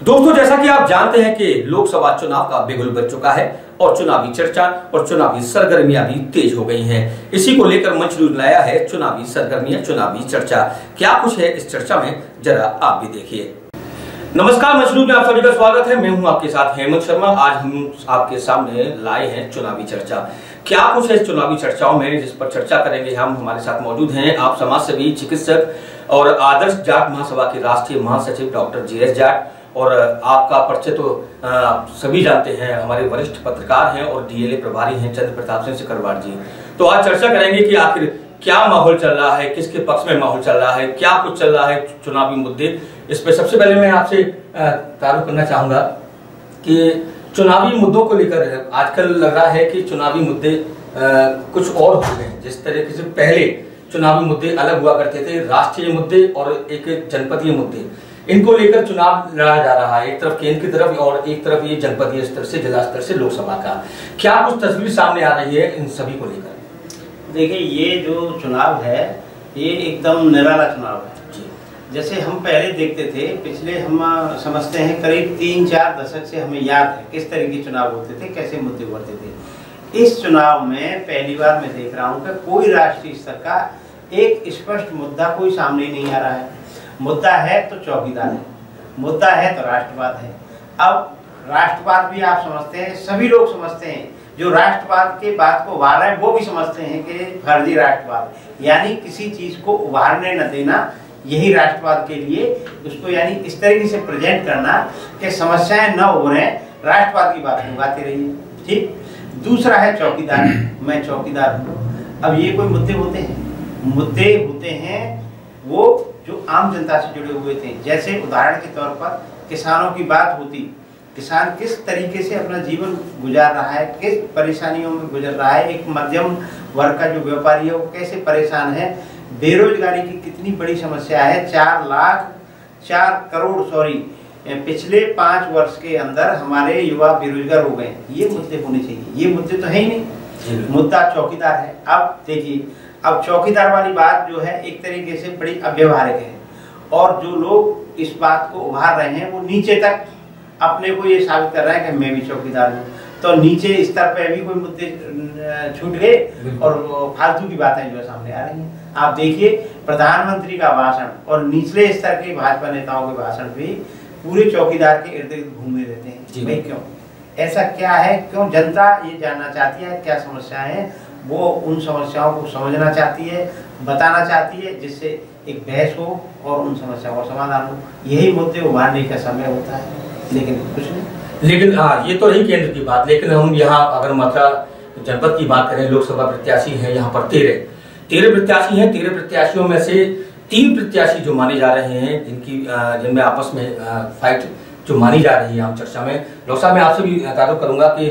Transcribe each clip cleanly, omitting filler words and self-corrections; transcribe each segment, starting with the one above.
दोस्तों, जैसा कि आप जानते हैं कि लोकसभा चुनाव का बिगुल बज चुका है और चुनावी चर्चा और चुनावी सरगर्मियां भी तेज हो गई हैं। इसी को लेकर मंच न्यूज लाया है चुनावी सरगर्मियां, चुनावी चर्चा। क्या कुछ है इस चर्चा में, जरा आप भी देखिए। नमस्कार, मंच न्यूज में आप सभी का स्वागत है। मैं हूं आपके साथ हेमंत शर्मा। आज हम आपके सामने लाए हैं चुनावी चर्चा। क्या कुछ है इस चुनावी चर्चाओं में, जिस पर चर्चा करेंगे हम। हमारे साथ मौजूद हैं आप समाजसेवी, चिकित्सक और आदर्श जाट महासभा के राष्ट्रीय महासचिव डॉक्टर JS जाट। और आपका परिचय तो सभी जानते हैं, हमारे वरिष्ठ पत्रकार हैं और DLA प्रभारी हैं चंद्र प्रताप सिंह सिकरवार जी। तो आज चर्चा करेंगे कि आखिर क्या माहौल चल रहा है, किसके पक्ष में माहौल चल रहा है, क्या कुछ चल रहा है चुनावी मुद्दे। इस पे सबसे पहले मैं आपसे तारुफ करना चाहूंगा कि चुनावी मुद्दों को लेकर आजकल लग रहा है कि चुनावी मुद्दे कुछ और हो गए। जिस तरीके से पहले चुनावी मुद्दे अलग हुआ करते थे, राष्ट्रीय मुद्दे और एक जनपदीय मुद्दे, इनको लेकर चुनाव लड़ा जा रहा है। एक तरफ केंद्र की तरफ और एक तरफ ये जनपदीय स्तर से, जिला स्तर से लोकसभा का। क्या कुछ तस्वीर सामने आ रही है इन सभी को लेकर? देखिए, ये जो चुनाव है ये एकदम निराला चुनाव है। जैसे हम पहले देखते थे, पिछले हम समझते हैं करीब 3-4 दशक से हमें याद है किस तरह के चुनाव होते थे, कैसे मुद्दे उभरते थे। इस चुनाव में पहली बार मैं देख रहा हूँ कि कोई राष्ट्रीय स्तर का एक स्पष्ट मुद्दा कोई सामने नहीं आ रहा है। मुद्दा है तो चौकीदार है, मुद्दा है तो राष्ट्रवाद है। अब राष्ट्रवाद भी आप समझते हैं, सभी लोग समझते हैं, जो राष्ट्रवाद के बात को उभार रहे हैं वो भी समझते हैं कि फर्जी राष्ट्रवाद, यानी किसी चीज को उभारने न देना, यही राष्ट्रवाद के लिए उसको यानी इस तरीके से प्रेजेंट करना कि समस्याएं न उभरे, राष्ट्रवाद की बात उगाते रहिए। ठीक। दूसरा है चौकीदार, मैं चौकीदार हूँ। अब ये कोई मुद्दे होते हैं? मुद्दे होते हैं वो जो आम जनता से जुड़े हुए थे। जैसे उदाहरण के तौर पर किसानों की बात होती, किसान किस तरीके से अपना जीवन गुजार रहा है, किस परेशानियों में गुजर रहा है, एक मध्यम वर्ग का जो व्यापारी है वो कैसे परेशान है, बेरोजगारी की कितनी बड़ी समस्या है। 4 करोड़ पिछले 5 वर्ष के अंदर हमारे युवा बेरोजगार हो गए। ये मुद्दे होने चाहिए, ये मुद्दे तो है ही नहीं। मुद्दा चौकीदार है। अब देखिए, अब चौकीदार वाली बात जो है एक तरीके से बड़ी अव्यवहारिक है, और जो लोग इस बात को उभार रहे हैं वो नीचे तक अपने को ये साबित कर रहे हैं कि मैं भी चौकीदार हूँ। तो नीचे स्तर पे भी कोई मुद्दे छूट गए और फालतू की बातें जो सामने आ रही हैं। आप देखिए, प्रधानमंत्री का भाषण और निचले स्तर के भाजपा नेताओं के भाषण भी पूरे चौकीदार के इर्द गिर्द घूमने देते हैं। भाई क्यों? ऐसा क्या है? क्यों? जनता ये जानना चाहती है क्या समस्याएं हैं, वो उन समस्याओं को समझना चाहती है, बताना चाहती है, जिससे एक बहस हो और उन समस्याओं का समाधान हो। यही मुद्दे उभारने का समय होता है, लेकिन कुछ नहीं। लेकिन ये तो रही केंद्र की बात, लेकिन हम यहाँ अगर मथुरा जनपद की बात करें, लोकसभा प्रत्याशी है यहाँ पर 13 प्रत्याशी हैं। 13 प्रत्याशियों में से 3 प्रत्याशी जो माने जा रहे हैं, जिनमें आपस में फाइट जो मानी जा रही है आम चर्चा में। लोकसभा में आपसे भी तारुफ करूंगा कि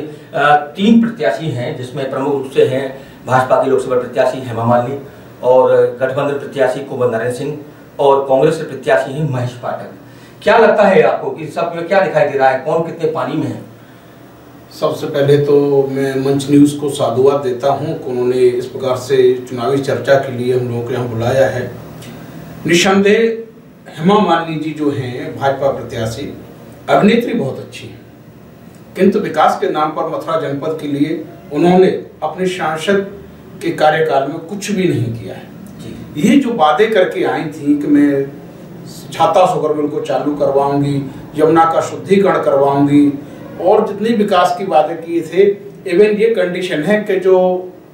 3 प्रत्याशी हैं, जिसमें प्रमुख रूप से हैं भाजपा की लोकसभा प्रत्याशी हेमा मालिनी, और गठबंधन प्रत्याशी कुंवर नरेंद्र सिंह, और कांग्रेस के प्रत्याशी हैं महेश पाठक। क्या लगता है आपको कि सब में क्या दिखाई दे रहा है, कौन कितने पानी में है? सबसे पहले तो मैं मंच न्यूज़ को साधुवाद देता हूं कि उन्होंने इस प्रकार से चुनावी चर्चा के लिए हम लोगों को यहाँ बुलाया है। निस्संदेह हेमा मालिनी जी जो हैं भाजपा प्रत्याशी, अभिनेत्री बहुत अच्छी है, किंतु विकास के नाम पर मथुरा जनपद के लिए उन्होंने अपने सांसद के कार्यकाल में कुछ भी नहीं किया है। ये जो वादे करके आई थी कि मैं छाता शुगर मिल को चालू करवाऊंगी, यमुना का शुद्धिकरण करवाऊंगी, और जितने विकास की वादे किए थे, इवन ये कंडीशन है कि जो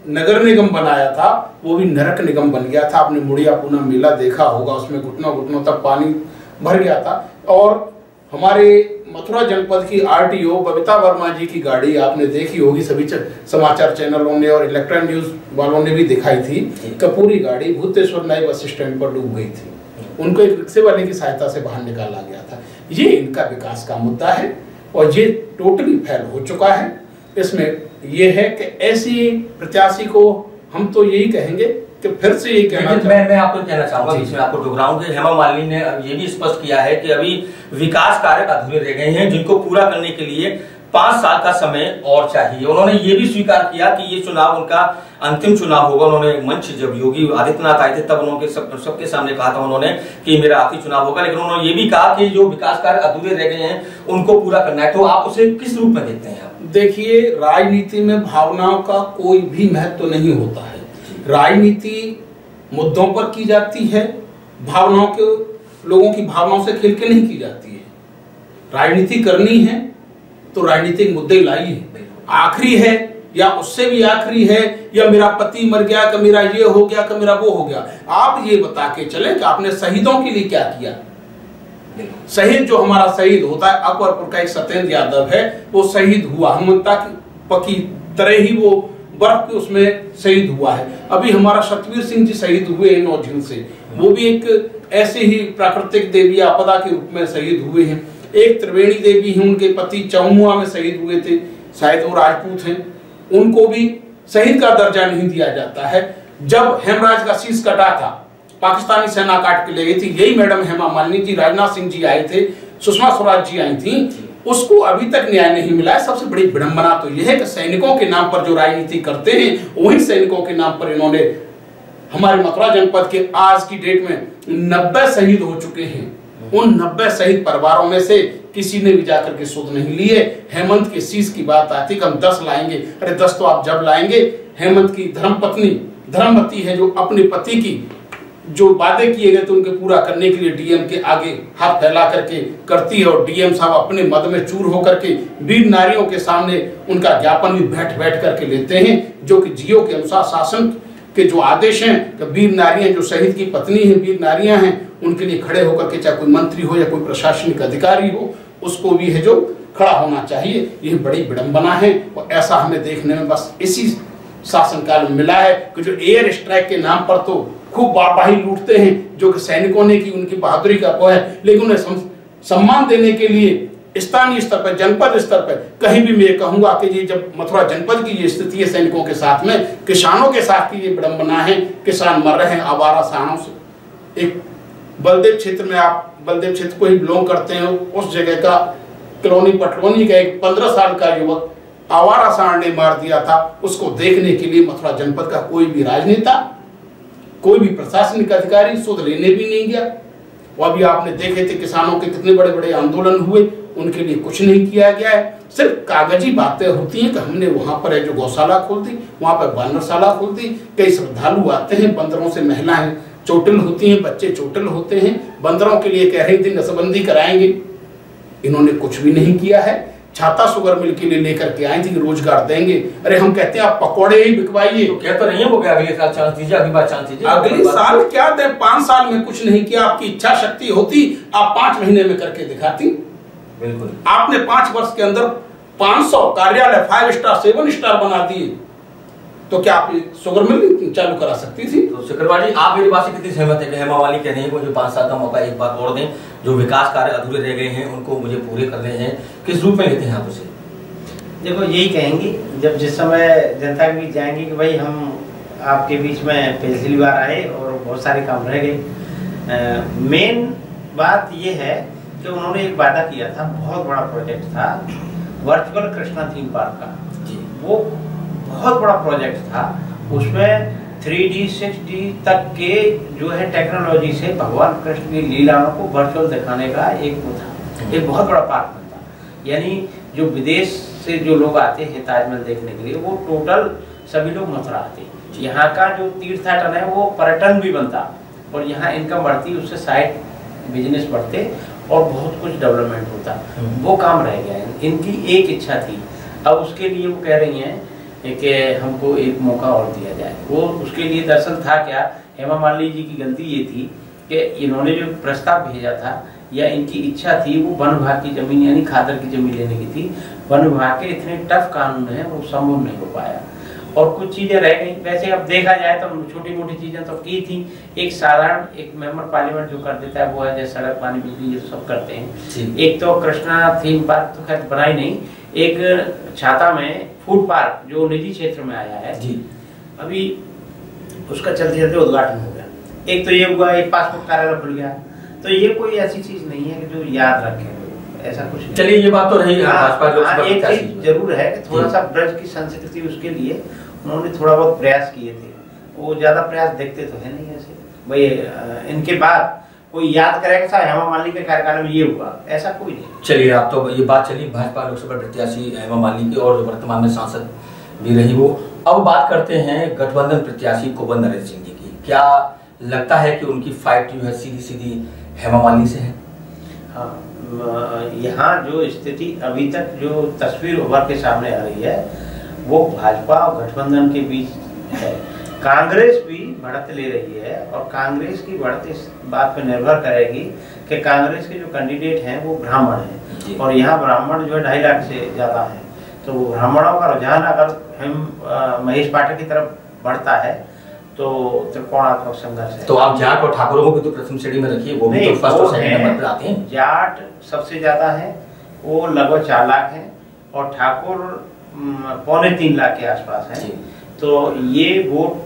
नगर निगम बनाया था वो भी नरक निगम बन गया था। आपने मुड़िया पूना मेला देखा होगा, उसमें घुटनों तक पानी भर गया था। और हमारे मथुरा जनपद की RTO बबीता वर्मा जी की गाड़ी आपने देखी होगी, सभी समाचार चैनलों ने और इलेक्ट्रॉनिक न्यूज वालों ने भी दिखाई थी कि पूरी गाड़ी भूतेश्वर नई बस स्टैंड पर डूब गई थी। उनको एक रिक्शे वाले की सहायता से बाहर निकाला गया था। ये इनका विकास का मुद्दा है और ये टोटली फेल हो चुका है। इसमें यह है कि ऐसी प्रत्याशी को हम तो यही कहेंगे कि फिर से ये कहना, मैं आपको कहना चाहूंगा, इसमें आपको टुकराऊं कि हेमा मालिनी ने ये भी स्पष्ट किया है कि अभी विकास कार्य अधूरे रह गए हैं, जिनको पूरा करने के लिए 5 साल का समय और चाहिए। उन्होंने ये भी स्वीकार किया कि ये चुनाव उनका अंतिम चुनाव होगा। उन्होंने मंच, जब योगी आदित्यनाथ आए थे तब उन्होंने सबके सामने कहा था उन्होंने कि मेरा आखिरी चुनाव होगा, लेकिन उन्होंने ये भी कहा कि जो विकास कार्य अधूरे रह गए हैं उनको पूरा करना है। तो आप उसे किस रूप में देखते हैं? देखिए, राजनीति में भावनाओं का कोई भी महत्व नहीं होता है। राजनीति मुद्दों पर की जाती है, भावनाओं के, लोगों की भावनाओं से खेल के नहीं की जाती है। राजनीति करनी है तो राजनीतिक मुद्दे लाइए, आखिरी है या उससे भी आखिरी है, या मेरा पति मर गया, कि मेरा ये हो गया, कि मेरा वो हो गया। आप ये बता के चले कि आपने शहीदों के लिए क्या किया। शहीद जो हमारा शहीद होता है, अकबरपुर का एक सत्येंद्र यादव है, वो शहीद हुआ हनुमंता की तरह ही, वो बर्फ के उसमें शहीद हुआ है। अभी हमारा सतवीर सिंह जी शहीद हुए हैं नौझील से, वो भी एक ऐसे ही प्राकृतिक देवी आपदा के रूप में शहीद हुए हैं। एक त्रिवेणी देवी हैं, उनके पति चौमुआ में शहीद हुए थे, शायद वो राजपूत हैं, उनको भी शहीद का दर्जा नहीं दिया जाता है। जब हेमराज का शीश कटा था, पाकिस्तानी सेना काट के ले गई थी, यही मैडम हेमा मालिनी जी, राजनाथ सिंह जी आए थे, सुषमा स्वराज जी आई थी, उसको अभी तक न्याय नहीं मिला है। सबसे बड़ी विडंबना तो यह है कि सैनिकों के नाम पर जो राजनीति करते हैं, वही सैनिकों के नाम पर इन्होंने हमारे मथुरा जनपद के आज की डेट में 90 शहीद हो चुके हैं। उन 90 शहीद परिवारों में से किसी ने भी जाकर के सुध नहीं लिए। हेमंत के शीश की बात आती कि हम 10 लाएंगे, अरे 10 तो आप जब लाएंगे, हेमंत की धर्मपत्नी धर्मवती है, जो अपने पति की जो वादे किए गए थे उनके पूरा करने के लिए डीएम के आगे हाथ फैला करके करती है, और डीएम साहब अपने मद में चूर होकर के वीर नारियों के सामने उनका ज्ञापन भी बैठ बैठ करके लेते हैं, जो कि जियो के अनुसार शासन के जो आदेश हैं कि वीर नारियां जो शहीद की पत्नी है, वीर नारियां हैं, उनके लिए खड़े होकर के, चाहे कोई मंत्री हो या कोई प्रशासनिक अधिकारी हो, उसको भी है जो खड़ा होना चाहिए। यह बड़ी विडंबना है, और ऐसा हमें देखने में बस इसी शासनकाल में मिला है कि जो एयर स्ट्राइक के नाम पर तो खूब वाहवाही लूटते हैं, जो कि सैनिकों ने की, उनकी बहादुरी का वो है, लेकिन उन्हें सम्मान देने के लिए स्थानीय स्तर पर, जनपद स्तर पर कहीं भी मैं कहूंगा कि ये जब मथुरा जनपद की ये स्थिति है सैनिकों के साथ में, किसानों के साथ की ये विडंबना है, किसान मर रहे हैं आवारा सांडों से। एक बलदेव क्षेत्र में, आप बलदेव क्षेत्र को ही बिलोंग करते हैं, उस जगह का कॉलोनी पटलोनी का एक 15 साल का युवक आवारा सांड ने मार दिया था। उसको देखने के लिए मथुरा जनपद का कोई भी राजनेता, कोई भी प्रशासनिक अधिकारी सुध लेने भी नहीं गया। वो अभी आपने देखे थे किसानों के कितने बड़े बड़े आंदोलन हुए, उनके लिए कुछ नहीं किया गया है। सिर्फ कागजी बातें होती हैं कि हमने वहां पर है जो गौशाला खोल दी, वहां पर बानरशाला खोल दी, कई श्रद्धालु आते हैं, बंदरों से महिलाएं चोटिल होती हैं, बच्चे चोटिल होते हैं, बंदरों के लिए कह रहे दिन नसबंदी कराएंगे। इन्होंने कुछ भी नहीं किया है। छाता शुगर मिल के लिए लेकर के आई थी कि रोजगार देंगे, अरे हम कहते हैं आप पकौड़े ही बिकवाइए, तो कहते नहीं है वो क्या अगले साल चांस दीजिए, अगली बार चांस दीजिए, अगले साल क्या दे। 5 साल में कुछ नहीं किया। आपकी इच्छा शक्ति होती, आप 5 महीने में करके दिखाती। बिल्कुल, आपने 5 वर्ष के अंदर 500 कार्यालय 5 स्टार 7 स्टार बना दिए, तो क्या आप शुगर मिल चालू करा सकती थी? तो शुक्रवार जी, आप मेरी बात से कितनी सहमत है कि हेमा मालिनी कह रही है मुझे 5 साल का मौका एक बार और दें, जो विकास कार्य अधूरे रह गए हैं उनको मुझे पूरे करने हैं, किस रूप में लेते हैं आप उसे? देखो, यही कहेंगी जब जिस समय जनता के बीच जाएंगे कि भाई हम आपके बीच में पिछली बार आए और बहुत सारे काम रह गए। मेन बात ये है कि उन्होंने एक वादा किया था, बहुत बड़ा प्रोजेक्ट था वर्चुअल कृष्णा थीम पार्क का। वो बहुत बड़ा प्रोजेक्ट था, उसमें 3D 6D तक के जो है टेक्नोलॉजी से भगवान कृष्ण की लीलाओं को वर्चुअल दिखाने का एक वो था, एक बहुत बड़ा पार्क बनता। यानी जो विदेश से जो लोग आते हैं ताजमहल देखने के लिए, वो टोटल सभी लोग मथुरा आते हैं। यहाँ का जो तीर्थाटन है वो पर्यटन भी बनता, और यहाँ इनकम बढ़ती, उससे साइड बिजनेस बढ़ते और बहुत कुछ डेवलपमेंट होता। वो काम रह गया है। इनकी एक इच्छा थी, अब उसके लिए वो कह रही हैं कि हमको एक मौका और दिया जाए। वो उसके लिए दरअसल था क्या, हेमा मालिनी जी की गलती ये थी कि इन्होंने जो प्रस्ताव भेजा था या इनकी इच्छा थी, वो वन विभाग की जमीन यानी खादर की जमीन लेने की थी। वन विभाग के इतने टफ कानून है, वो संभव नहीं हो पाया और कुछ चीजें रह गई। वैसे अब देखा जाए तो छोटी मोटी चीजें तो की थी। एक साधारण एक मेंबर पार्लियामेंट जो कर देता है वो है, जैसे सड़क पानी बिजली ये सब करते हैं। एक तो कृष्णा थीम पार्क तो खैर बनाई नहीं, एक छाता में फूड पार्क जो निजी क्षेत्र में आया है जी, अभी उसका चलते चलते उद्घाटन हो गया। एक तो ये हुआ, एक पासपोर्ट कार्यालय खुल गया। तो ये कोई ऐसी चीज नहीं है कि जो याद रखें, ऐसा कुछ नहीं। चलिए ये बात तो रही भाजपा लोकसभा एक प्रत्याशी चीज जरूर है कि थोड़ा सा ब्रज की संस्कृति उसके लिए उन्होंने थोड़ा बहुत प्रयास किए थे, वो ज्यादा प्रयास देखते तो है नहीं ऐसे भाई इनके बाद कोई याद करेगा साहब हेमा मालिनी के कार्यकाल में ये हुआ, ऐसा कोई नहीं। चलिए आप तो ये बात चली भाजपा लोकसभा प्रत्याशी हेमा मालिनी की और वर्तमान में सांसद भी रही वो। अब बात करते हैं गठबंधन प्रत्याशी कुंवर नरेंद्र सिंह जी की। क्या लगता है कि उनकी फाइट जो है सीधी सीधी हेमा मालिनी से है? हाँ, यहाँ जो स्थिति अभी तक जो तस्वीर उभर के सामने आ रही है वो भाजपा और गठबंधन के बीच है। कांग्रेस भी बढ़त ले रही है और कांग्रेस की बढ़त इस बात पर निर्भर करेगी कि कांग्रेस के जो कैंडिडेट हैं वो ब्राह्मण हैं और यहाँ ब्राह्मण जो है 2.5 लाख से ज़्यादा है, तो ब्राह्मणों का रुझान अगर हम महेश पाठक की तरफ बढ़ता है तो त्रिकोणात्मक संघर्ष है। तो आप जाट और ठाकुरों को भी तो प्रथम श्रेणी में रखिए, वो भी तो फर्स्ट और सेकंड नंबर पर आते हैं। जाट सबसे ज्यादा है, वो लगभग 4 लाख है और ठाकुर 2.25 लाख के आसपास है। तो ये वोट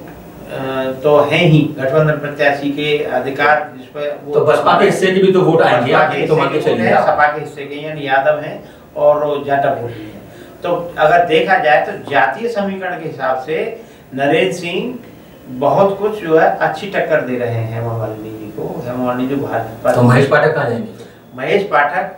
तो है ही गठबंधन प्रत्याशी के अधिकार जिस पर तो बसपा के हिस्से की भी तो वोट आएंगे, तो मान के चलिए सपा के हिस्से के यानी यादव हैं और जाटा वोट भी है। तो अगर देखा जाए तो जातीय समीकरण के हिसाब से नरेंद्र सिंह बहुत कुछ जो है अच्छी टक्कर दे रहे हैं हेमा मालिनी जी को। हेमा मालिनी जो भाजपा, तो महेश पाठक कहाँ जाएंगे? महेश पाठक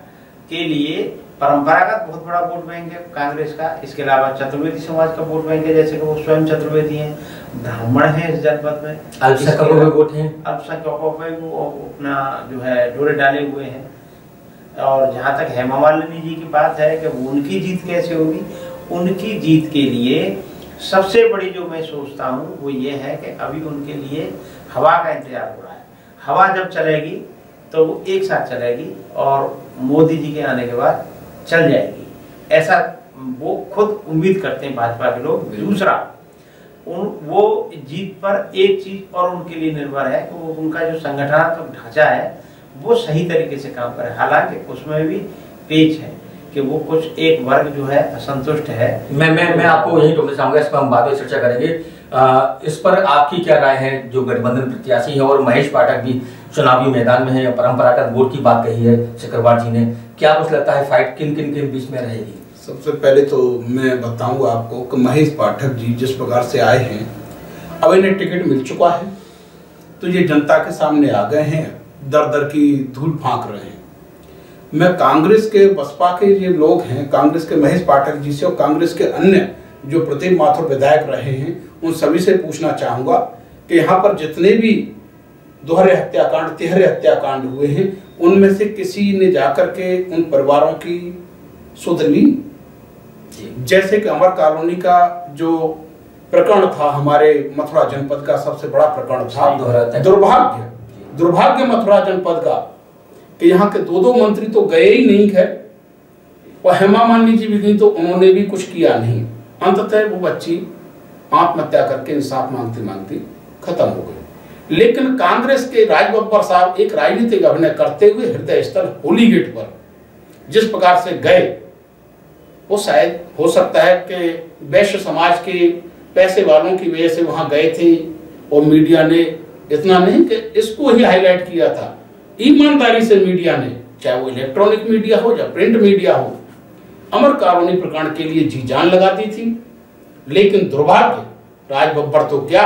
के लिए परंपरागत बहुत बड़ा वोट बैंक है कांग्रेस का। इसके अलावा चतुर्वेदी समाज का वोट बैंक है, जैसे कि वो स्वयं चतुर्वेदी हैं, ब्राह्मण हैं इस जनपद में, अल्पसंख्यकों के वोट हैं, अल्पसंख्यकों पे वो अपना जो है डोरे डाले हुए हैं। और जहाँ तक हेमा मालिनी जी की बात है कि उनकी जीत कैसे होगी, उनकी जीत के लिए सबसे बड़ी जो मैं सोचता हूँ वो ये है कि अभी उनके लिए हवा का इंतजार हो रहा है। हवा जब चलेगी तो वो एक साथ चलेगी और मोदी जी के आने के बाद चल जाएगी, ऐसा वो खुद उम्मीद करते हैं भाजपा के लोग। दूसरा वो जीत पर एक चीज और उनके लिए निर्भर है कि वो उनका जो संगठनात्मक ढांचा है वो सही तरीके से काम करे। हालांकि उसमें भी पेच है कि वो कुछ एक वर्ग जो है असंतुष्ट है। मैं आपको यही टोकना चाहूंगा, इस पर हम बाद में चर्चा करेंगे। इस पर आपकी क्या राय है? जो गठबंधन प्रत्याशी है और महेश पाठक भी चुनावी मैदान में है, परंपरागत वोट की बात कही है चक्रवार जी ने, क्या कुछ लगता है फाइट किन किन के बीच में रहेगी? सबसे पहले तो मैं बताऊंगा आपको कि महेश पाठक जी जिस प्रकार से आए हैं, अब इन्हें टिकट मिल चुका है तो ये जनता के सामने आ गए हैं, दर दर की धूल फांक रहे हैं। मैं कांग्रेस के बसपा के ये लोग हैं, कांग्रेस के महेश पाठक जी से और कांग्रेस के अन्य जो प्रतीक माथुर विधायक रहे हैं उन सभी से पूछना चाहूंगा कि यहाँ पर जितने भी दोहरे हत्याकांड, तिहरे हत्याकांड हुए हैं, उनमें से किसी ने जाकर के उन परिवारों की सुध ली? जैसे कि अमर कॉलोनी का जो प्रकरण था, हमारे मथुरा जनपद का सबसे बड़ा प्रकरण था, दुर्भाग्य मथुरा जनपद का कि यहाँ के 2 मंत्री तो गए ही नहीं है और हेमा मालिनी जी भी गई तो उन्होंने भी कुछ किया नहीं। अंततः वो बच्ची आत्महत्या करके इंसाफ मांगती मांगती खत्म हो गई। लेकिन कांग्रेस के राज बब्बर साहब एक राजनीतिक अभिनय करते हुए हृदय स्थल होली गेट पर जिस प्रकार से गए, वो शायद हो सकता है कि वैश्य समाज के पैसे वालों की वजह से वहां गए थे और मीडिया ने इतना नहीं कि इसको ही हाईलाइट किया था। ईमानदारी से मीडिया ने, चाहे वो इलेक्ट्रॉनिक मीडिया हो या प्रिंट मीडिया हो, अमर कॉलोनी प्रकरण के लिए जी जान लगाती थी। लेकिन दुर्भाग्य राज बब्बर तो क्या,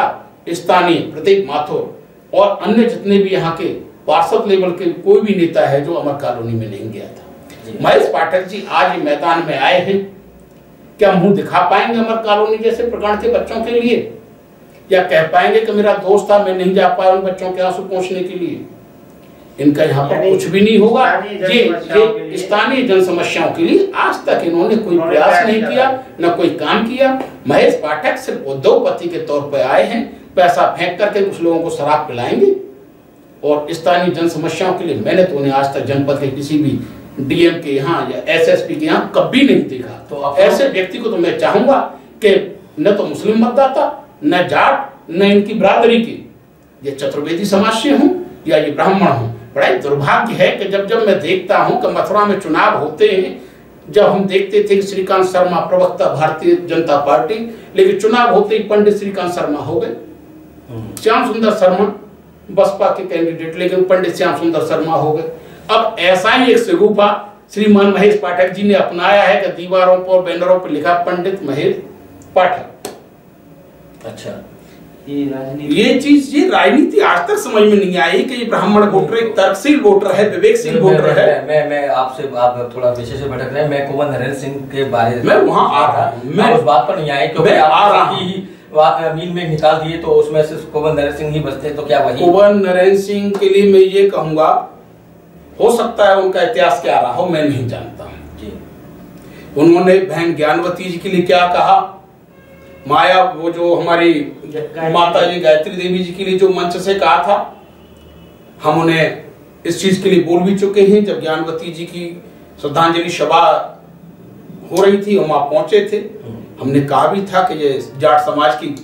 स्थानीय प्रतीक माथुर और अन्य जितने भी यहाँ के पार्षद लेवल के कोई भी नेता है जो अमर कॉलोनी में नहीं गया था। महेश पाठक जी आज मैदान में आए हैं, क्या मुंह दिखा पाएंगे अमर कॉलोनी जैसे प्रकरण के बच्चों के लिए, या कह पाएंगे कि मेरा दोस्त था मैं नहीं जा पाया उन बच्चों के आंसू पहुंचने के लिए? इनका यहाँ पर कुछ भी नहीं होगा। ये स्थानीय जन समस्याओं के लिए आज तक इन्होंने कोई प्रयास नहीं किया, न कोई काम किया। महेश पाठक सिर्फ उद्योगपति के तौर पर आए हैं, पैसा फेंक करके कुछ लोगों को शराब पिलाएंगे और स्थानीय जन समस्याओं के लिए मैंने तो उन्हें आज तक जनपद के किसी भी डीएम के यहाँ या एसएसपी के यहाँ कभी नहीं देखा। तो ऐसे व्यक्ति को तो मैं चाहूंगा कि न तो मुस्लिम मतदाता, न जाट, न इनकी बरादरी के, ये चतुर्वेदी समाज से हूँ या ये ब्राह्मण हूँ। बड़ा दुर्भाग्य है कि जब जब मैं देखता हूँ कि मथुरा में चुनाव होते हैं, जब हम देखते थे कि श्रीकांत शर्मा प्रवक्ता भारतीय जनता पार्टी, लेकिन चुनाव होते ही पंडित श्रीकांत शर्मा हो गए, श्याम सुंदर शर्मा बसपा के कैंडिडेट, लेकिन पंडित श्याम सुंदर शर्मा हो गए। अब ऐसा ही एक सिगुफा श्रीमान महेश पाठक जी ने अपनाया है कि दीवारों पर बैनरों पर लिखा पंडित महेश पाठक। अच्छा, ये चीज, ये राजनीति आज तक समझ में नहीं आई कि ये ब्राह्मण वोटर एक तर्कशील वोटर है, विवेकशील वोटर है। मैं आपसे, आप थोड़ा विषय से भटक रहे हैं। मैं कुंवर नरेंद्र सिंह के बारे में वहां आ रहा हूं, मैं उस बात पर नहीं आए क्योंकि आप मीन में निकाल दिए तो उसमें से कुंवर नरेंद्र सिंह ही बचते, तो क्या वही कुंवर नरेंद्र सिंह के लिए मैं ये कहूंगा, हो सकता है उनका इतिहास क्या रहा हो, मैं नहीं जानता जी। उन्होंने बहन ज्ञानवती जी के लिए क्या कहा, माया वो जो हमारी माता जी गायत्री देवी जी के लिए जो मंच से कहा था, हम उन्हें इस चीज के लिए बोल भी चुके हैं। जब ज्ञानवती जी की श्रद्धांजलि सभा हो रही थी, हम वहां पहुंचे थे, हमने कहा भी था कि ये जाट समाज की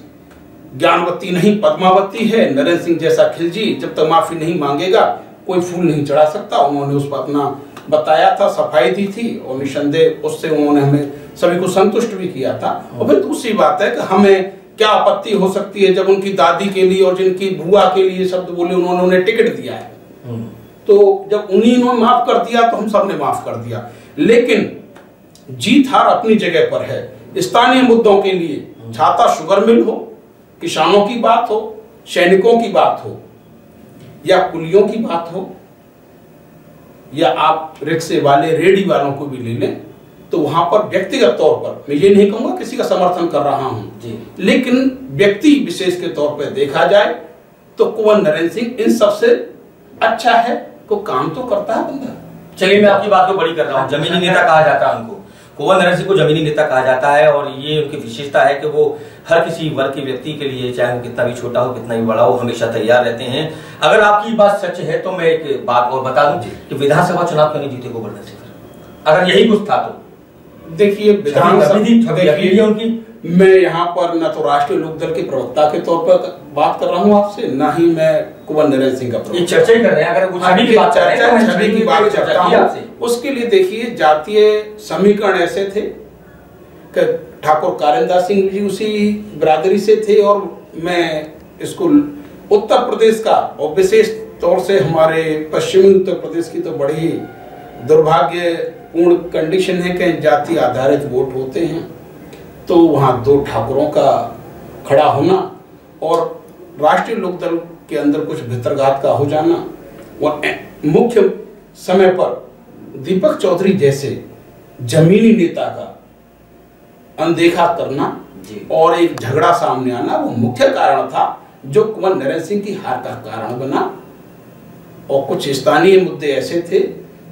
ज्ञानवती नहीं पद्मावती है, नरेंद्र सिंह जैसा खिलजी जब तक माफी नहीं मांगेगा कोई फूल नहीं चढ़ा सकता। उन्होंने उस पर अपना बताया था, सफाई दी थी और निसंदेह उससे उन्होंने हमें सभी को संतुष्ट भी किया था। और फिर दूसरी बात है कि हमें क्या आपत्ति हो सकती है जब उनकी दादी के लिए और जिनकी बुआ के लिए शब्द बोले, उन्होंने उन्हें टिकट दिया है, तो जब उन्हीं ने माफ कर दिया तो हम सब ने माफ कर दिया। लेकिन जीत हार अपनी जगह पर है। स्थानीय मुद्दों के लिए छाता शुगर मिल हो, किसानों की बात हो, सैनिकों की बात हो या कुलियों की बात हो, या आप रिक्शे वाले रेडी वालों को भी ले लें, तो वहां पर व्यक्तिगत तौर पर मैं ये नहीं कहूंगा किसी का समर्थन कर रहा हूं जी, लेकिन व्यक्ति विशेष के तौर पर देखा जाए तो कुंवर नरेंद्र सिंह इन सबसे अच्छा है, को काम तो करता है बंदा। चलिए, मैं आपकी बात को बड़ी कर रहा हूँ। जमीनी नेता कहा जाता है उनको, कुंवर नरेंद्र सिंह को जमीनी नेता कहा जाता है, और ये उनकी विशेषता है कि वो हर किसी वर्ग के व्यक्ति के लिए, चाहे वो कितना भी छोटा हो कितना भी बड़ा हो, हमेशा तैयार रहते हैं। अगर आपकी बात सच है तो मैं एक बात और बता दूं कि विधानसभा चुनाव क्यों नहीं जीते कुंवर नरेंद्र सिंह? अगर यही कुछ था तो देखिए, विधानसभा उनकी, मैं यहाँ पर न तो राष्ट्रीय लोकदल के प्रवक्ता के तौर पर बात कर रहा हूँ आपसे, न ही मैं कुंवर नरेंद्र सिंह का प्रवक्ता। चर्चा ही कर रहे हैं, अगर छवि की बात करता हूँ उसके लिए। देखिए, जातीय समीकरण ऐसे थे कि ठाकुर कारिंदा सिंह जी उसी बिरादरी से थे, और मैं इसको उत्तर प्रदेश का और विशेष तौर से हमारे पश्चिमी उत्तर प्रदेश की तो बड़ी दुर्भाग्यपूर्ण कंडीशन है कि जाति आधारित वोट होते हैं, तो वहाँ दो ठाकुरों का खड़ा होना और राष्ट्रीय लोकदल के अंदर कुछ भितरघात का हो जाना, और मुख्य समय पर दीपक चौधरी जैसे जमीनी नेता का अनदेखा करना और एक झगड़ा सामने आना, वो मुख्य कारण था जो कुंवर नरेंद्र सिंह की हार का कारण बना। और कुछ स्थानीय मुद्दे ऐसे थे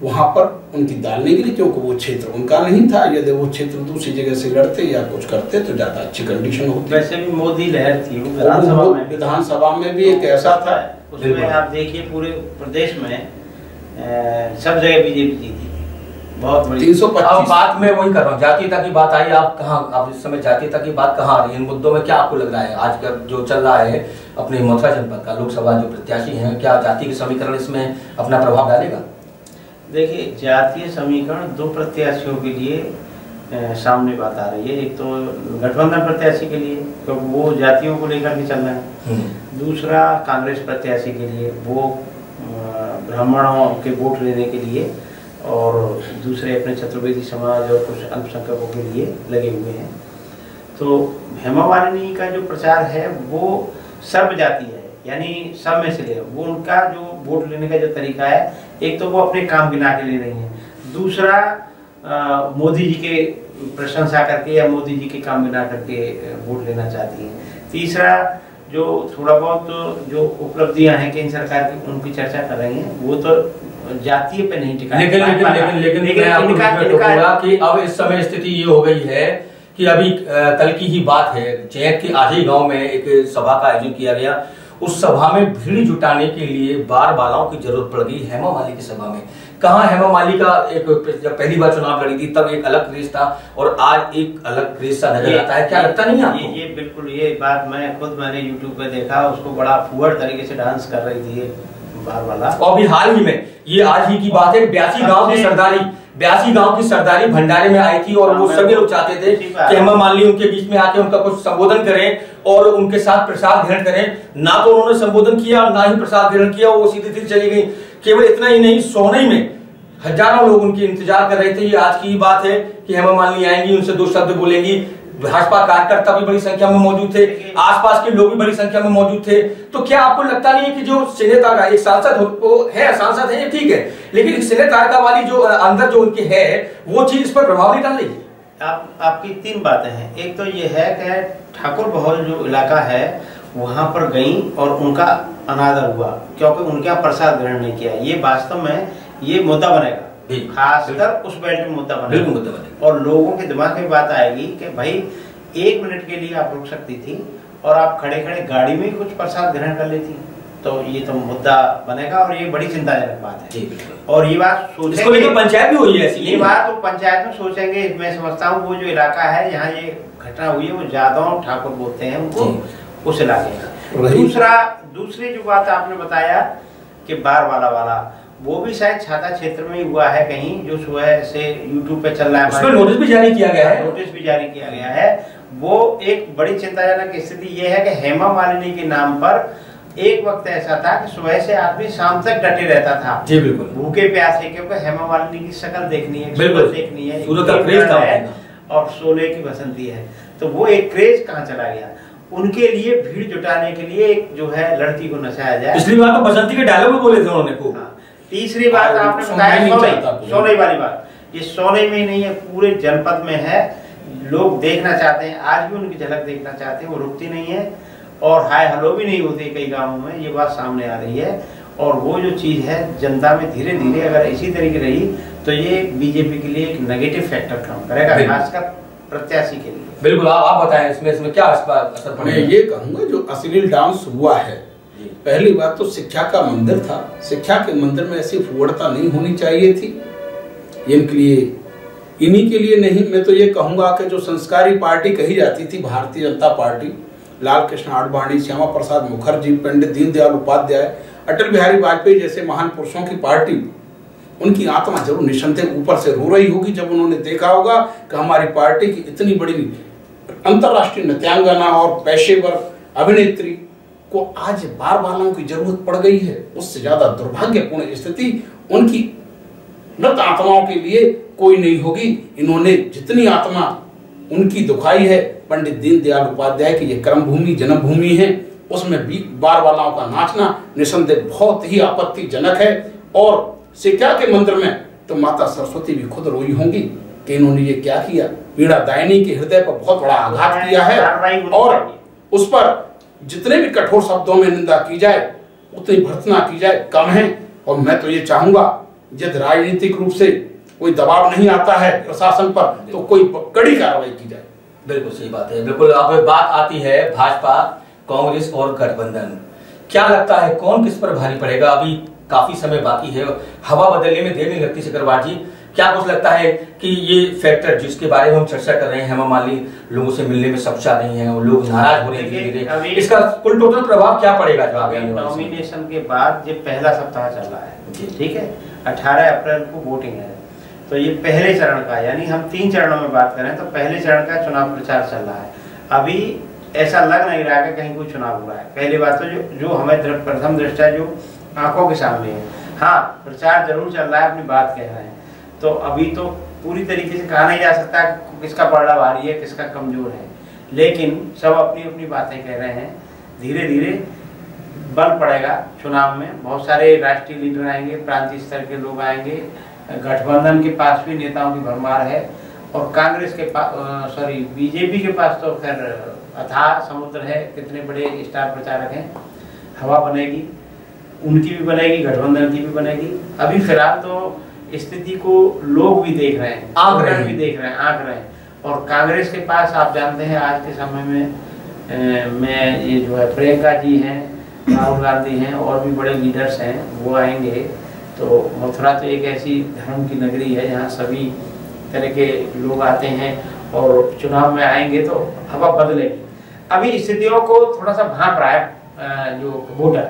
वहां पर उनकी डालने के लिए, क्योंकि वो क्षेत्र उनका नहीं था। यदि वो क्षेत्र दूसरी जगह से लड़ते या कुछ करते तो ज्यादा अच्छी कंडीशन होती। वैसे भी मोदी लहर थी विधानसभा में भी एक ऐसा था, उसमें आप देखिए पूरे प्रदेश में सब जगह बीजेपी जीती, बहुत बड़ी 325। अब बात मैं वही कर रहा हूँ, जातीयता की बात आई, आप कहाँ, आप इस समय जातीयता की बात कहाँ आ रही है? इन मुद्दों में क्या आपको लग रहा है आज का जो चल रहा है अपने मथुरा जनपद का लोकसभा जो प्रत्याशी हैं, क्या जाति के समीकरण इसमें अपना प्रभाव डालेगा? देखिए, जातीय समीकरण दो प्रत्याशियों के लिए सामने बात आ रही है। एक तो गठबंधन प्रत्याशी के लिए, क्योंकि वो जातियों को लेकर के चल रहे हैं। दूसरा कांग्रेस प्रत्याशी के लिए, वो ब्राह्मणों के वोट लेने के लिए, और दूसरे अपने चतुर्वेदी समाज और कुछ अल्पसंख्यकों के लिए लगे हुए हैं। तो हेमा मालिनी का जो प्रचार है वो सर्व जाति है, यानी सब में से ले, वो उनका जो वोट लेने का जो तरीका है, एक तो वो अपने काम गिना के ले रही हैं, दूसरा मोदी जी के प्रशंसा करके या मोदी जी के काम गिना करके वोट लेना चाहती हैं, तीसरा जो थोड़ा बहुत जो उपलब्धियां हैं केंद्र सरकार की उनकी चर्चा कर रही हैं, वो तो जातीय पे नहीं टिका। लेकिन कि अब इस समय स्थिति ये हो गई है कि अभी कल की ही बात है, जैत के आधे गांव में एक सभा का आयोजन किया गया। उस सभा में भीड़ जुटाने के लिए बार बालाओं की जरूरत पड़ गई हेमा मालिनी की सभा में। कहाँ हेमा मालिनी का एक, जब पहली बार चुनाव लड़ी थी तब एक अलग क्रेज था और आज एक अलग क्रेज सा नजर आता है, क्या लगता नहीं आपको? ये बिल्कुल, ये बात मैंने यूट्यूब पे देखा, उसको बड़ा फुअर तरीके से डांस कर रही थी बार वाला। और भी हाल ही में, ये आज ही की बात है, 82 गांव की सरदारी भंडारे में आई थी और वो सभी लोग चाहते थे कि हेमा मालिनी उनके बीच में आके उनका कुछ संबोधन करें और उनके साथ प्रसाद ग्रहण करें। ना तो उन्होंने संबोधन किया, ना ही प्रसाद ग्रहण किया, वो सीधी सीधी चली गई। केवल इतना ही नहीं, सोहनई में हजारों लोग उनकी इंतजार कर रहे थे। ये आज की बात है कि हेमा मालिनी आएंगी, उनसे 2 शब्द बोलेंगी। भाजपा कार्यकर्ता भी बड़ी संख्या में मौजूद थे, आसपास के लोग भी बड़ी संख्या में मौजूद थे। तो क्या आपको लगता नहीं है कि जो सिने तारका एक सांसद है ये ठीक है, लेकिन सिने तारका वाली जो अंदर जो उनकी है वो चीज इस पर प्रभाव नहीं डाल रही? आपकी 3 बातें हैं। एक तो ये है कि ठाकुर बहुल जो इलाका है वहां पर गई और उनका अनादर हुआ क्योंकि उनके यहाँ प्रसाद ग्रहण नहीं किया। ये वास्तव में ये मुद्दा बनेगा, खासकर उस बेल्ट में मुद्दा बनेगा। और लोगों के दिमाग में बात आएगी कि भाई 1 मिनट के लिए आप रुक सकती थी और आप खड़े खड़े गाड़ी में ही कुछ प्रसाद ग्रहण कर लेती, तो ये तो मुद्दा बनेगा और ये बड़ी चिंताजनक बात है। और ये बात सोचेंगे, पंचायत भी हुई है ऐसी, ये बात तो पंचायत में सोचेंगे। मैं समझता हूँ वो जो इलाका है यहाँ ये घटना हुई है वो जादव ठाकुर बोलते हैं उनको, उस इलाके। दूसरी जो बात आपने बताया कि बार वाला वो भी शायद छाता क्षेत्र में ही हुआ है कहीं, जो सुबह से YouTube पे चल रहा है। उसमें नोटिस भी जारी किया गया है। नोटिस भी जारी किया गया है। वो एक बड़ी चिंताजनक स्थिति ये है कि हेमा मालिनी के नाम पर एक वक्त ऐसा था कि सुबह से आदमी शाम तक डटे रहता था। जी बिल्कुल, भूखे प्यासे, क्योंकि हेमा मालिनी की शक्ल देखनी है, बिल्कुल देखनी है, सूरत का क्रेज था और 16 की बसंती है, तो वो एक क्रेज कहाँ चला गया। उनके लिए भीड़ जुटाने के लिए एक जो है लड़की को नचाया जाए। पिछली बार तो बसंती के डायलॉग भी बोले थे उन्होंने को। तीसरी बात आपने बताया सोने वाली बात, ये सोने में नहीं है, पूरे जनपद में है। लोग देखना चाहते हैं, आज भी उनकी झलक देखना चाहते हैं, वो रुकती नहीं है और हाय हेलो भी नहीं होती कई गांवों में, ये बात सामने आ रही है। और वो जो चीज है जनता में धीरे धीरे अगर इसी तरीके रही तो ये बीजेपी के लिए एक नेगेटिव फैक्टर काम करेगा, खासकर प्रत्याशी के लिए। बिल्कुल, आप बताएं इसमें क्या असर पड़ेगा? मैं ये कहूंगा जो अश्लील डांस हुआ है, पहली बात तो शिक्षा का मंदिर था, शिक्षा के मंदिर में ऐसी फुवड़ता नहीं होनी चाहिए थी। इनके लिए, इन्हीं के लिए नहीं, मैं तो ये कहूंगा कि जो संस्कारी पार्टी कही जाती थी भारतीय जनता पार्टी, लाल कृष्ण आडवाणी, श्यामा प्रसाद मुखर्जी, पंडित दीनदयाल उपाध्याय, अटल बिहारी वाजपेयी जैसे महान पुरुषों की पार्टी, उनकी आत्मा जरूर निसंदेह ऊपर से रो रही होगी जब उन्होंने देखा होगा कि हमारी पार्टी की इतनी बड़ी अंतरराष्ट्रीय नृत्यांगना और पेशेवर अभिनेत्री को आज बार बालों की जरूरत पड़ गई है। उससे ज्यादा दुर्भाग्यपूर्ण स्थिति उनकी मृत आत्माओं के लिए कोई नहीं होगी। इन्होंने जितनी आत्मा उनकी दुखाई है, पंडित दीनदयाल उपाध्याय की ये कर्म भूमि जन्मभूमि है, उसमें भी बार वालाओं का नाचना निसंदेह बहुत ही आपत्तिजनक है। और शिक्षा के मंदिर में तो माता सरस्वती भी खुद रोई होंगी कि इन्होंने ये क्या किया। पीड़ा दायनी के हृदय पर बहुत बड़ा आघात किया है और उस पर जितने भी कठोर शब्दों में निंदा की जाए उतनी भर्त्सना की जाए कम है। और मैं तो ये चाहूंगा यदि राजनीतिक रूप से कोई दबाव नहीं आता है प्रशासन पर तो कोई कड़ी कार्रवाई की जाए। बिल्कुल सही बात है। बिल्कुल, अब बात आती है भाजपा, कांग्रेस और गठबंधन। क्या लगता है कौन किस पर भारी पड़ेगा? अभी काफी समय बाकी है, हवा बदलने में देर नहीं लगती। सिकरवार जी, क्या कुछ लगता है कि ये फैक्टर जिसके बारे में हम चर्चा कर रहे हैं, हेमा मालिनी लोगों से मिलने में सक्षम नहीं है और लोग नाराज हो रहे हैं धीरे धीरे, इसका कुल टोटल प्रभाव क्या पड़ेगा? नॉमिनेशन के बाद ये पहला सप्ताह चल रहा है, ठीक है, 18 अप्रैल को वोटिंग है, तो ये पहले चरण का, यानी हम 3 चरणों में बात करें तो पहले चरण का चुनाव प्रचार चल रहा है। अभी ऐसा लग नहीं रहा है कहीं कोई चुनाव हुआ है। पहली बात तो जो हमें प्रथम दृष्टया जो आंखों के सामने है, हाँ प्रचार जरूर चल रहा है, अपनी बात कह रहे हैं, तो अभी तो पूरी तरीके से कहा नहीं जा सकता किसका पलड़ा भारी है किसका कमजोर है, लेकिन सब अपनी अपनी बातें कह रहे हैं। धीरे धीरे बल पड़ेगा चुनाव में, बहुत सारे राष्ट्रीय लीडर आएंगे, प्रांतीय स्तर के लोग आएंगे, गठबंधन के पास भी नेताओं की भरमार है और कांग्रेस के पास बीजेपी के पास तो खैर अथाह समुद्र है, कितने बड़े स्टार प्रचारक हैं। हवा बनेगी, उनकी भी बनेगी, गठबंधन की भी बनेगी। अभी फिलहाल तो स्थिति को लोग भी देख रहे हैं, आंक रहे हैं। और कांग्रेस के पास आप जानते हैं आज के समय में ये जो है प्रियंका जी हैं, राहुल गांधी हैं और भी बड़े लीडर्स हैं, वो आएंगे। तो मथुरा तो एक ऐसी धर्म की नगरी है जहाँ सभी तरह के लोग आते हैं और चुनाव में आएंगे तो हवा बदलेगी। अभी स्थितियों को थोड़ा सा भांप रहा है जो वोटर,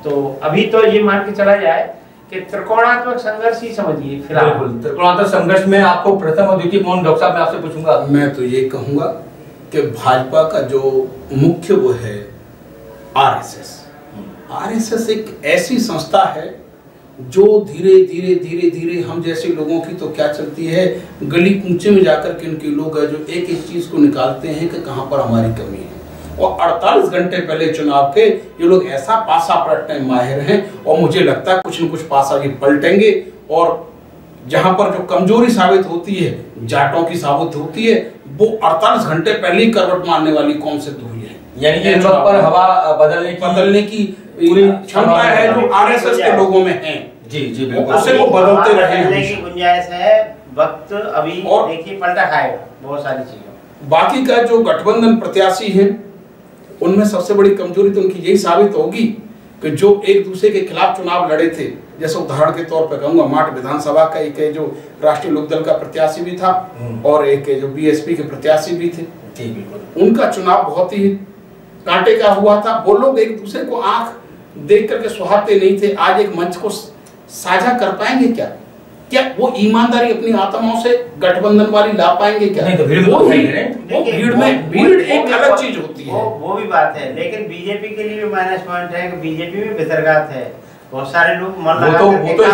तो अभी तो ये मान के चला जाए कि त्रिकोणात्मक संघर्ष ही समझिए फिलहाल। त्रिकोणात्मक संघर्ष में आपको प्रथम और द्वितीय कौन? डॉक्टर साहब मैं आपसे पूछूंगा। मैं तो ये कहूंगा कि भाजपा का जो मुख्य वो है आरएसएस एक ऐसी संस्था है जो धीरे धीरे धीरे धीरे हम जैसे लोगों की तो क्या चलती है, गली कूचे में जाकर के इनके लोग है जो एक एक चीज को निकालते हैं कि कहां पर हमारी कमी है। और 48 घंटे पहले चुनाव के ये लोग ऐसा पासा पलटने में माहिर हैं और मुझे लगता है कुछ न कुछ पासा ये पलटेंगे। और जहां पर जो कमजोरी साबित होती है, जाटों की साबित होती है, वो 48 घंटे पहले ही करवट मारने वाली कौन सिद्ध हुई है। यानी कि वक्त पर हवा बदलने की पूरी क्षमता है जो आरएसएस के लोगों में है। जी जी बिल्कुल, उसे वो बदलते रहे की गुंजाइश है। वक्त अभी और देखिए पलटा खाएगा बहुत सारी चीजों। बाकी का जो गठबंधन प्रत्याशी है उनमें सबसे बड़ी कमजोरी तो उनकी यही साबित होगी कि जो एक दूसरे के खिलाफ चुनाव लड़े थे, जैसे उदाहरण के तौर पर कहूंगा माट विधानसभा का एक जो राष्ट्रीय लोकदल का प्रत्याशी भी था और एक जो बीएसपी के प्रत्याशी भी थे, उनका चुनाव बहुत ही कांटे का हुआ था। वो लोग एक दूसरे को आंख देख करके सुहाते नहीं थे। आज एक मंच को साझा कर पाएंगे क्या? क्या वो ईमानदारी अपनी आत्माओं से गठबंधन वाली ला पाएंगे क्या? नहीं तो भीड़ में भीड़ एक अलग चीज होती है। वो भी बात है, लेकिन बीजेपी के लिए भी माइनस पॉइंट है कि बीजेपी में बेतरगात है। बहुत सारे लोग मन लगा वो तो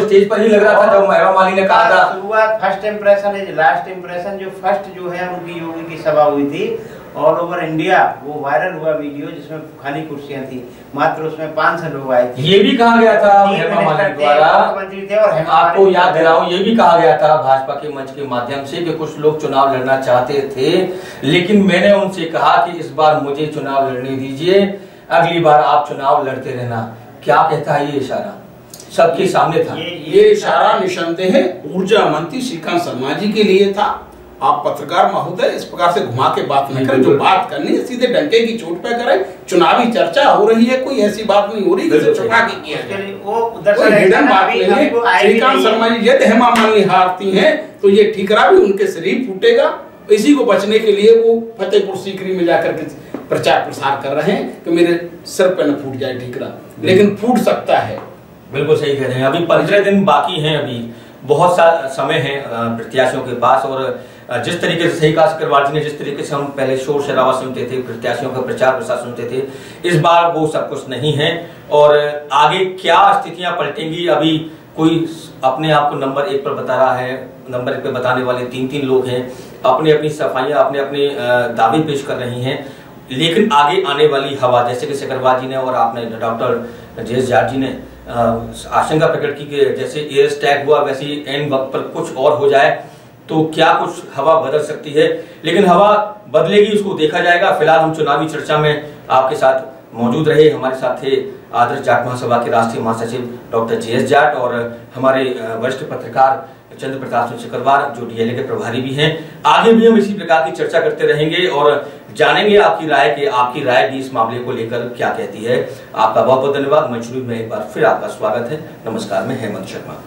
स्टेज पर ही लग रहा था जब हेमा मालिनी ने कहा था। शुरुआत फर्स्ट इंप्रेशन है, लास्ट इंप्रेशन जो फर्स्ट जो है उनकी योगी की सभा हुई थी ऑल ओवर इंडिया, वो वायरल हुआ वीडियो जिसमें खाली कुर्सियां थी, मात्र उसमें 500 लोग आए थे। ये भी कहा गया था हेमा मालिनी द्वारा, आपको याद दिलाऊं, ये भी कहा गया था भाजपा के मंच के माध्यम से कि कुछ लोग चुनाव लड़ना चाहते थे, लेकिन मैंने उनसे कहा कि इस बार मुझे चुनाव लड़ने दीजिए, अगली बार आप चुनाव लड़ते रहना। क्या कहता है ये इशारा? सबके सामने था ये इशारा निसंदेह ऊर्जा मंत्री श्रीकांत शर्मा जी के लिए था। आप पत्रकार महोदय इस प्रकार से घुमा के बात न करें, जो बात करनी है सीधे डंके की चोट पे करें। चुनावी चर्चा हो रही है, कोई ऐसी बात नहीं हो रही जिसे छुपा के किया जाए। कोई हिडन बात नहीं है। श्रीकांत शर्मा जी यदि हेमा मालिनी हारती हैं तो ये ठीकरा भी उनके शरीर फूटेगा। इसी को बचने के लिए वो फतेहपुर सीकरी में जाकर के प्रचार प्रसार कर रहे हैं कि मेरे सिर पे न फूट जाए ठीकरा, लेकिन फूट सकता है। बिल्कुल सही कह रहे हैं। अभी 15 दिन बाकी हैं, अभी बहुत सा समय है प्रत्याशियों के पास। और जिस तरीके से सही कहा सिकरवार जी ने, जिस तरीके से हम पहले शोर शराबा सुनते थे, प्रत्याशियों का प्रचार प्रसार सुनते थे, इस बार वो सब कुछ नहीं है। और आगे क्या स्थितियां पलटेंगी, अभी कोई अपने आप को नंबर 1 पर बता रहा है, नंबर 1 पर बताने वाले 3-3 लोग हैं, अपनी अपनी सफाइयां अपने अपने दावे पेश कर रही हैं। लेकिन आगे आने वाली हवा, जैसे कि सिकरवार जी ने और आपने डॉक्टर जे.एस. जाट जी ने आशंका प्रकट की कि जैसे एयर स्टैग हुआ वैसे ही एंड वक्त पर कुछ और हो जाए तो क्या कुछ हवा बदल सकती है। लेकिन हवा बदलेगी उसको देखा जाएगा। फिलहाल हम चुनावी चर्चा में आपके साथ मौजूद रहे। हमारे साथ थे आदर्श जाट महासभा के राष्ट्रीय महासचिव डॉक्टर जे.एस. जाट और हमारे वरिष्ठ पत्रकार चंद्र प्रताप सिंह सिकरवार जो डीएलए के प्रभारी भी हैं। आगे भी हम इसी प्रकार की चर्चा करते रहेंगे और जानेंगे आपकी राय कि आपकी राय भी इस मामले को लेकर क्या कहती है। आपका बहुत बहुत धन्यवाद। मंच न्यूज में एक बार फिर आपका स्वागत है। नमस्कार, मैं हेमंत शर्मा।